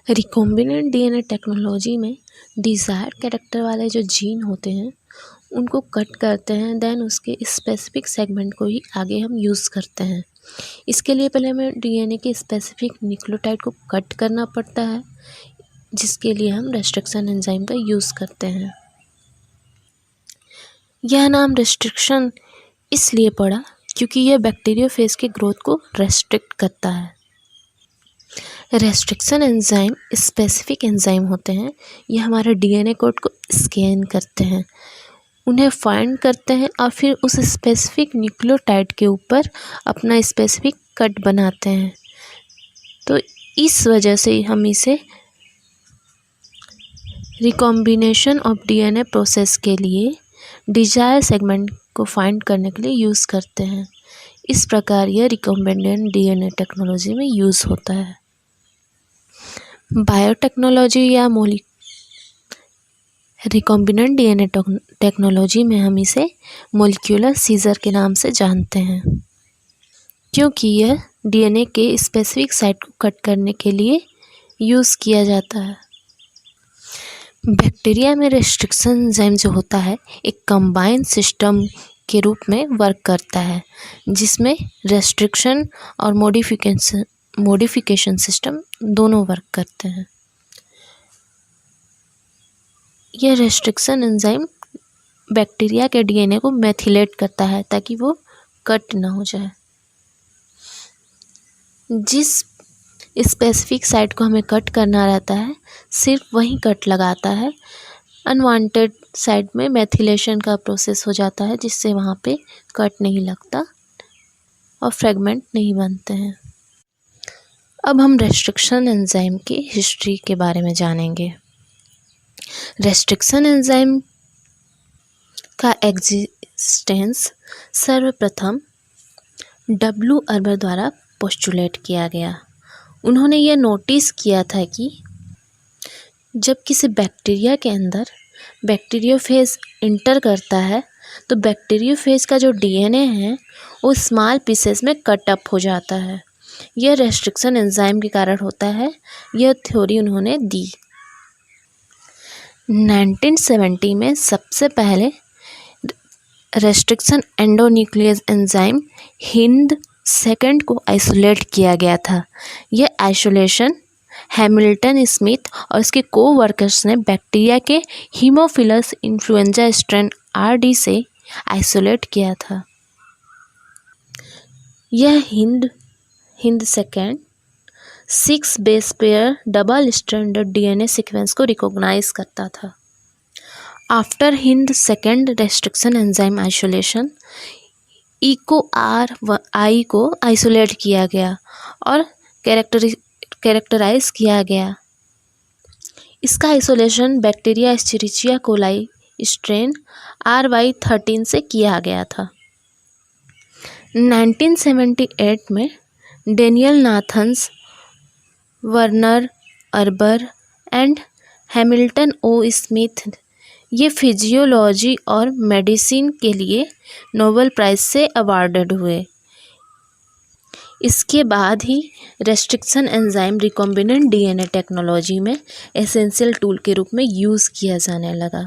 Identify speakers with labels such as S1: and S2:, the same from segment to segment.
S1: Recombinant DNA technology में desired character वाले जो जीन होते हैं उनको कट करते हैं, देन उसके स्पेसिफिक सेगमेंट को ही आगे हम यूज़ करते हैं। इसके लिए पहले हमें डीएनए के स्पेसिफिक न्यूक्लियोटाइड को कट करना पड़ता है, जिसके लिए हम रेस्ट्रिक्शन एंजाइम का यूज़ करते हैं। यह नाम रेस्ट्रिक्शन इसलिए पड़ा क्योंकि यह बैक्टीरियोफेज के ग्रोथ को रेस्ट्रिक्ट करता है। रेस्ट्रिक्शन एंजाइम स्पेसिफिक एंजाइम होते हैं। ये हमारे डीएनए कोड को स्कैन करते हैं, उन्हें फाइंड करते हैं और फिर उस स्पेसिफिक न्यूक्लियोटाइड के ऊपर अपना स्पेसिफिक कट बनाते हैं। तो इस वजह से हम इसे रिकॉम्बिनेशन ऑफ डीएनए प्रोसेस के लिए डिजायर सेगमेंट को फाइंड करने के लिए यूज़ करते हैं। इस प्रकार यह रिकॉम्बिनेंट डीएनए टेक्नोलॉजी में यूज़ होता है। बायोटेक्नोलॉजी या रिकॉम्बिनेंट डीएनए टेक्नोलॉजी में हम इसे मोलिक्यूलर सीजर के नाम से जानते हैं, क्योंकि यह डीएनए के स्पेसिफिक साइट को कट करने के लिए यूज़ किया जाता है। बैक्टीरिया में रेस्ट्रिक्शन एंजाइम जो होता है एक कंबाइंड सिस्टम के रूप में वर्क करता है, जिसमें रेस्ट्रिक्शन और मॉडिफिकेशन सिस्टम दोनों वर्क करते हैं। यह रेस्ट्रिक्शन एंजाइम बैक्टीरिया के डीएनए को मेथिलेट करता है ताकि वो कट ना हो जाए। जिस स्पेसिफिक साइट को हमें कट करना रहता है सिर्फ वहीं कट लगाता है। अनवांटेड साइट में मेथिलेशन का प्रोसेस हो जाता है, जिससे वहाँ पे कट नहीं लगता और फ्रेगमेंट नहीं बनते हैं। अब हम रेस्ट्रिक्शन एंजाइम की हिस्ट्री के बारे में जानेंगे। रेस्ट्रिक्शन एंजाइम का एग्जिस्टेंस सर्वप्रथम डब्ल्यू अर्बर द्वारा पोस्टुलेट किया गया। उन्होंने यह नोटिस किया था कि जब किसी बैक्टीरिया के अंदर बैक्टीरियोफेज इंटर करता है तो बैक्टीरियोफेज का जो डीएनए है वो स्मॉल पीसेस में कट अप हो जाता है। यह रेस्ट्रिक्शन एंजाइम के कारण होता है। यह थ्योरी उन्होंने दी। 1970 में सबसे पहले restriction endonuclease enzyme Hind second को आइसोलेट किया गया था। यह आइसोलेशन हैमिल्टन स्मिथ और उसके कोवर्कर्स ने बैक्टीरिया के हीमोफिलस इन्फ्लुएंजा स्ट्रेन आरडी से आइसोलेट किया था। यह Hind second 6 base pair double stranded DNA sequence को रिकॉग्नाइज करता था। After Hind second restriction enzyme isolation Eco R I को आइसोलेट किया गया और कैरेक्टराइज किया गया। इसका isolation bacteria Escherichia coli strain RY13 से किया गया था। 1978 में Daniel Nathans, Werner Arber and Hamilton O Smith ये फिजियोलॉजी और मेडिसिन के लिए नोबेल प्राइज़ से अवार्डेड हुए। इसके बाद ही restriction enzyme recombinant DNA technology में एसेंशियल टूल के रूप में यूज़ किया जाने लगा।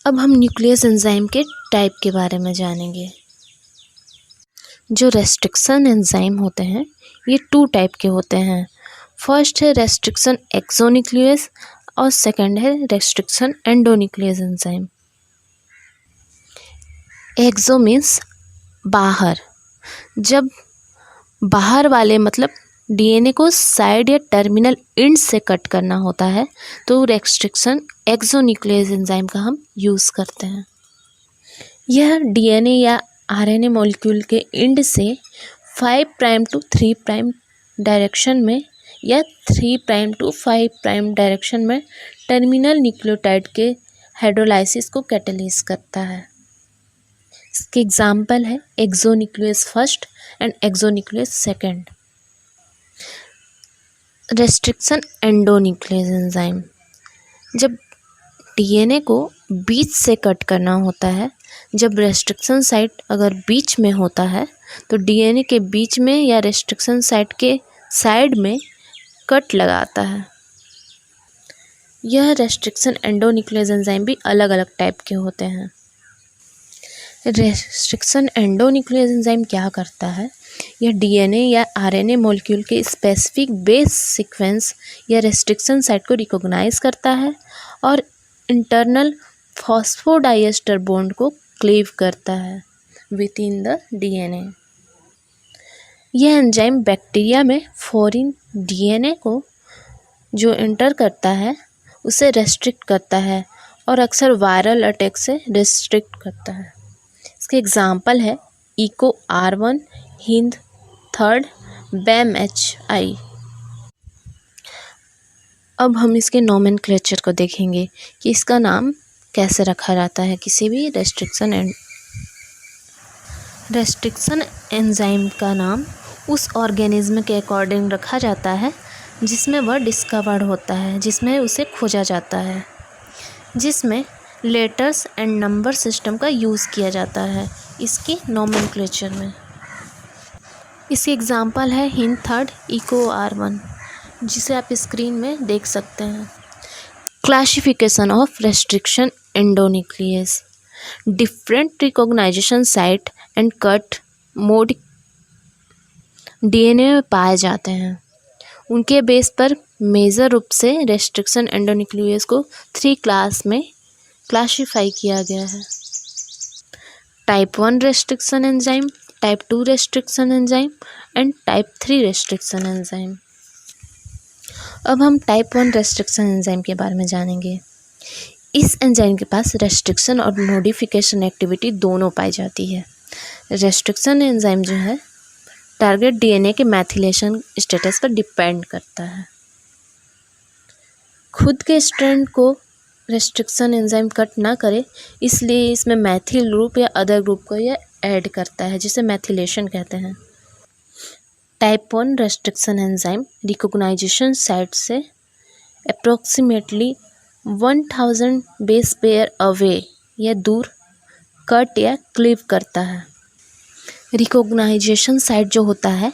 S1: अब हम न्यूक्लियस एंजाइम के टाइप के बारे में जानेंगे। जो रेस्ट्रिक्शन एंजाइम होते हैं ये 2 टाइप के होते हैं। फर्स्ट है रेस्ट्रिक्शन एक्सोन्यूक्लियस और सेकंड है रेस्ट्रिक्शन एंडोन्यूक्लियस एंजाइम। एक्सो मीन्स बाहर। जब बाहर वाले मतलब डीएनए को साइड या टर्मिनल एंड से कट करना होता है तो रेस्ट्रिक्शन एक्सोन्यूक्लियस एंजाइम का हम यूज़ करते हैं। यह डीएनए या आरएनए मॉलिक्यूल के एंड से 5 प्राइम टू 3 प्राइम डायरेक्शन में या 3 प्राइम टू 5 प्राइम डायरेक्शन में टर्मिनल न्यूक्लियोटाइड के हाइड्रोलाइसिस को कैटलाइज करता है। इसके एग्जाम्पल है exonuclease first and exonuclease second. Restriction endonuclease enzyme, जब डीएनए को बीच से कट करना होता है, जब रेस्ट्रिक्शन साइट अगर बीच में होता है तो डीएनए के बीच में या रेस्ट्रिक्शन साइट के साइड में कट लगाता है। यह रेस्ट्रिक्शन एंडोन्यूक्लियस एंजाइम भी अलग अलग टाइप के होते हैं। रेस्ट्रिक्शन एंडोन्यूक्लियस एंजाइम क्या करता है? यह डीएनए या आरएनए मॉलिक्यूल के स्पेसिफिक बेस सीक्वेंस या रेस्ट्रिक्शन साइट को रिकॉग्नाइज करता है और इंटरनल फॉस्फोडाइएस्टर बॉन्ड को क्लीव करता है विद इन द डीएनए। यह एंजाइम बैक्टीरिया में फॉरेन डीएनए को जो एंटर करता है उसे रेस्ट्रिक्ट करता है और अक्सर वायरल अटैक से रेस्ट्रिक्ट करता है। इसके एग्जाम्पल है eco R1, Hind 3rd, BAM-HI। अब हम इसके नोमेनक्लेचर को देखेंगे कि इसका नाम कैसे रखा जाता है। किसी भी रेस्ट्रिक्शन एंजाइम का नाम उस ऑर्गेनिज्म के अकॉर्डिंग रखा जाता है जिसमें वह डिस्कवर्ड होता है, जिसमें उसे खोजा जाता है, जिसमें लेटर्स एंड नंबर सिस्टम का यूज़ किया जाता है इसके नोमेनक्लेचर में। इसकी एग्जांपल है हिंद 3rd, इको R1, जिसे आप स्क्रीन में देख सकते हैं। Classification of restriction endonuclease. Different recognition site and cut mode DNA में पाए जाते हैं। उनके बेस पर मेजर रूप से रेस्ट्रिक्शन एंडोन्यूक्लियस को 3 क्लास में क्लासिफाई किया गया है। Type 1 restriction enzyme, type 2 restriction enzyme and type 3 restriction enzyme. अब हम टाइप 1 रेस्ट्रिक्शन एंजाइम के बारे में जानेंगे। इस एंजाइम के पास रेस्ट्रिक्शन और मॉडिफिकेशन एक्टिविटी दोनों पाई जाती है। रेस्ट्रिक्शन एंजाइम जो है टारगेट डीएनए के मैथिलेशन स्टेटस पर डिपेंड करता है। खुद के स्ट्रैंड को रेस्ट्रिक्शन एंजाइम कट ना करे, इसलिए इसमें मैथिल ग्रुप या अदर ग्रुप को यह ऐड करता है, जिसे मैथिलेशन कहते हैं। Type 1 restriction enzyme recognition site से अप्रोक्सीमेटली 1000 बेस पेयर अवे या दूर कट या क्लीव करता है। रिकॉग्नाइजेशन साइट जो होता है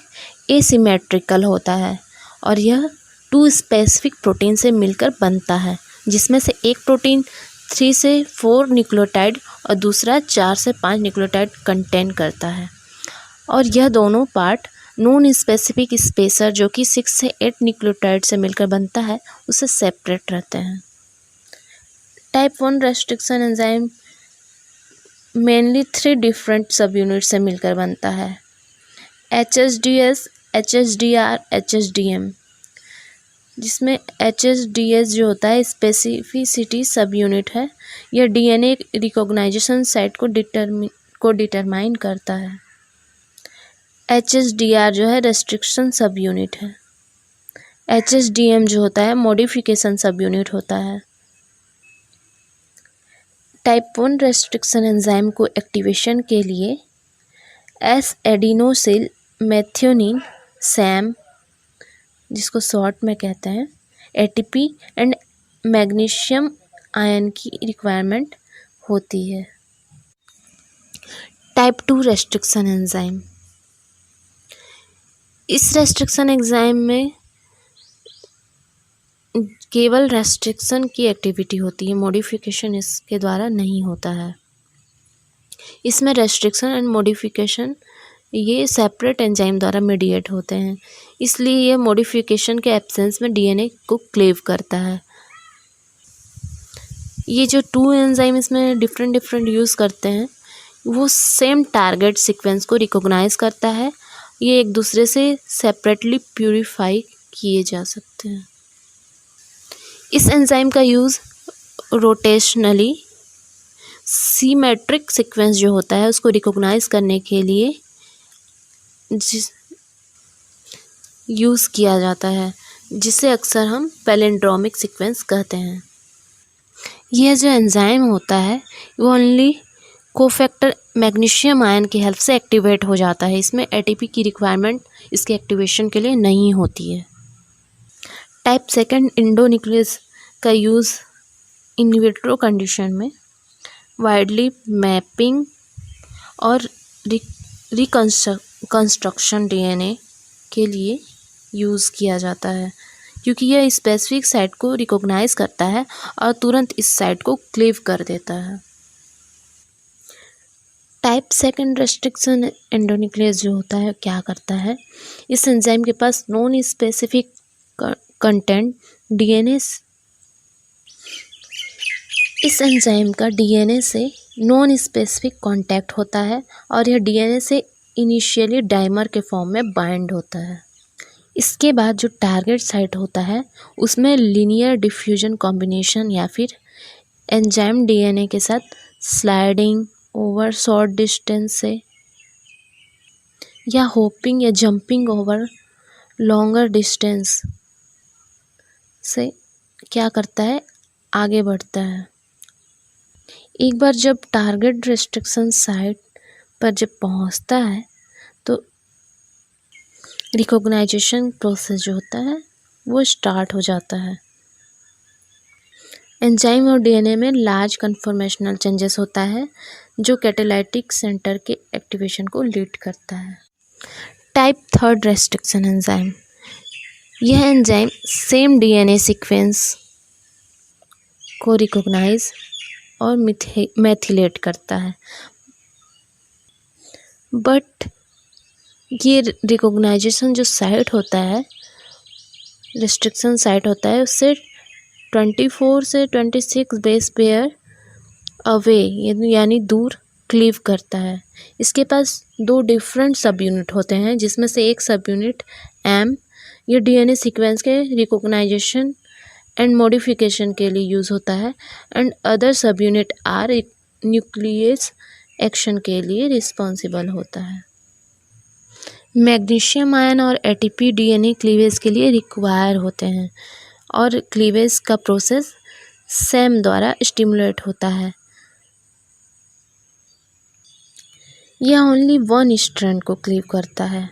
S1: एसिमेट्रिकल होता है और यह 2 स्पेसिफिक प्रोटीन से मिलकर बनता है, जिसमें से एक प्रोटीन 3 से 4 न्यूक्लियोटाइड और दूसरा 4 से 5 न्यूक्लियोटाइड कंटेन करता है, और यह दोनों पार्ट नॉन स्पेसिफिक स्पेसर जो कि 6 से 8 न्यूक्लियोटाइड से मिलकर बनता है उससे सेपरेट रहते हैं। Type 1 restriction enzyme mainly 3 different सब यूनिट से मिलकर बनता है। HSDS, HSDR, HSDM, जिसमें HSDS जो होता है स्पेसिफिसिटी सब यूनिट है। यह डीएनए रिकॉग्नाइजेशन साइट को डिटरमाइन करता है। HSDR जो है रेस्ट्रिक्शन सब यूनिट है। HSDM जो होता है मॉडिफिकेशन सब यूनिट होता है। टाइप 1 रेस्ट्रिक्शन एंजाइम को एक्टिवेशन के लिए एस एडिनोसिल मेथियोनिन सैम, जिसको शॉर्ट में कहते हैं, ATP एंड मैग्नीशियम आयन की रिक्वायरमेंट होती है। टाइप 2 रेस्ट्रिक्शन एंजाइम, इस रेस्ट्रिक्शन एंजाइम में केवल रेस्ट्रिक्शन की एक्टिविटी होती है, मॉडिफिकेशन इसके द्वारा नहीं होता है। इसमें रेस्ट्रिक्शन एंड मॉडिफिकेशन ये सेपरेट एंजाइम द्वारा मीडिएट होते हैं, इसलिए ये मॉडिफिकेशन के एब्सेंस में डीएनए को क्लीव करता है। ये जो 2 एंजाइम इसमें डिफरेंट यूज़ करते हैं वो सेम टारगेट सीक्वेंस को रिकॉग्नाइज करता है। ये एक दूसरे से सेपरेटली प्यूरिफाई किए जा सकते हैं। इस एंजाइम का यूज़ रोटेशनली सिमेट्रिक सीक्वेंस जो होता है उसको रिकॉग्नाइज करने के लिए यूज़ किया जाता है, जिसे अक्सर हम पैलिंड्रोमिक सीक्वेंस कहते हैं। यह जो एंजाइम होता है वो ओनली कोफैक्टर मैग्नीशियम आयन की हेल्प से एक्टिवेट हो जाता है। इसमें ATP की रिक्वायरमेंट इसके एक्टिवेशन के लिए नहीं होती है। टाइप 2 एंडोन्यूक्लियस का यूज़ इन विट्रो कंडीशन में वाइडली मैपिंग और रिकंस्ट्रक्शन डीएनए के लिए यूज़ किया जाता है, क्योंकि यह स्पेसिफिक साइट को रिकॉग्नाइज करता है और तुरंत इस साइट को क्लीव कर देता है। टाइप सेकंड रेस्ट्रिक्शन एंडोन्यूक्लियस जो होता है क्या करता है, इस एंजाइम के पास नॉन स्पेसिफिक कंटेंट डीएनए, इस एंजाइम का डीएनए से नॉन स्पेसिफिक कांटेक्ट होता है और यह डीएनए से इनिशियली डाइमर के फॉर्म में बाइंड होता है। इसके बाद जो टारगेट साइट होता है उसमें लीनियर डिफ्यूजन कॉम्बिनेशन या फिर एंजाइम डीएनए के साथ स्लाइडिंग ओवर शॉर्ट डिस्टेंस से या होपिंग या जंपिंग ओवर लॉन्गर डिस्टेंस से क्या करता है, आगे बढ़ता है। एक बार जब टारगेट रेस्ट्रिक्शन साइट पर जब पहुंचता है तो रिकॉग्नाइजेशन प्रोसेस जो होता है वो स्टार्ट हो जाता है। एंजाइम और डीएनए में लार्ज कन्फॉर्मेशनल चेंजेस होता है जो कैटालाइटिक सेंटर के एक्टिवेशन को लीड करता है। टाइप थर्ड रेस्ट्रिक्शन एंजाइम, यह एंजाइम सेम डीएनए सीक्वेंस को रिकॉग्नाइज और मैथिलेट करता है, बट ये रिकॉग्नाइजेशन जो साइट होता है, रेस्ट्रिक्शन साइट होता है, उससे 24 से 26 बेस पेयर अवे यानी दूर क्लीव करता है। इसके पास दो डिफरेंट सब यूनिट होते हैं, जिसमें से एक सब यूनिट एम ये डीएनए सीक्वेंस के रिकॉग्नाइजेशन एंड मॉडिफिकेशन के लिए यूज़ होता है and other subunit R nuclease action के लिए रिस्पॉन्सिबल होता है। मैग्नीशियम आयन और एटीपी डीएनए क्लीवेज के लिए रिक्वायर होते हैं और क्लीवेज का प्रोसेस सैम द्वारा स्टिमुलेट होता है। यह ओनली वन स्ट्रैंड को क्लीव करता है।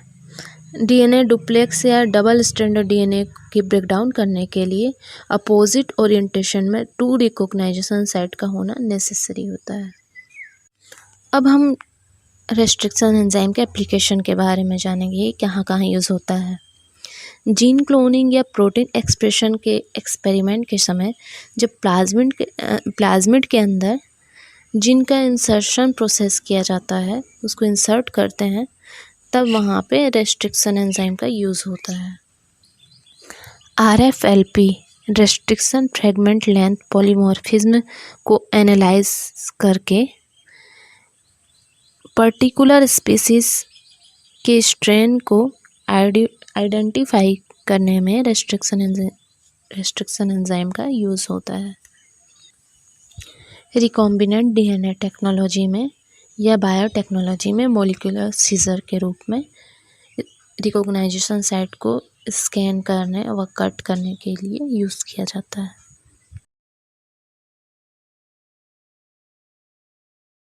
S1: डीएनए डुप्लेक्स या डबल स्ट्रैंडेड डीएनए की ब्रेकडाउन करने के लिए अपोजिट ओरिएंटेशन में 2 रिकॉग्नाइजेशन साइट का होना नेसेसरी होता है। अब हम रेस्ट्रिक्शन एंजाइम के एप्लीकेशन के बारे में जानेंगे, कहाँ कहाँ यूज़ होता है। जीन क्लोनिंग या प्रोटीन एक्सप्रेशन के एक्सपेरिमेंट के समय जब प्लाज्मिड के अंदर जीन का इंसर्शन प्रोसेस किया जाता है, उसको इंसर्ट करते हैं, तब वहाँ पे रेस्ट्रिक्शन एंजाइम का यूज़ होता है। RFLP restriction fragment length polymorphism को एनालाइज करके पर्टिकुलर स्पीसीज के स्ट्रेन को आइडेंटिफाई करने में रेस्ट्रिक्शन एंजाइम का यूज़ होता है। रिकॉम्बिनेंट डीएनए टेक्नोलॉजी में या बायोटेक्नोलॉजी में मॉलिक्यूलर सीजर के रूप में रिकॉग्नाइजेशन साइट को स्कैन करने व कट करने के लिए यूज़ किया जाता है।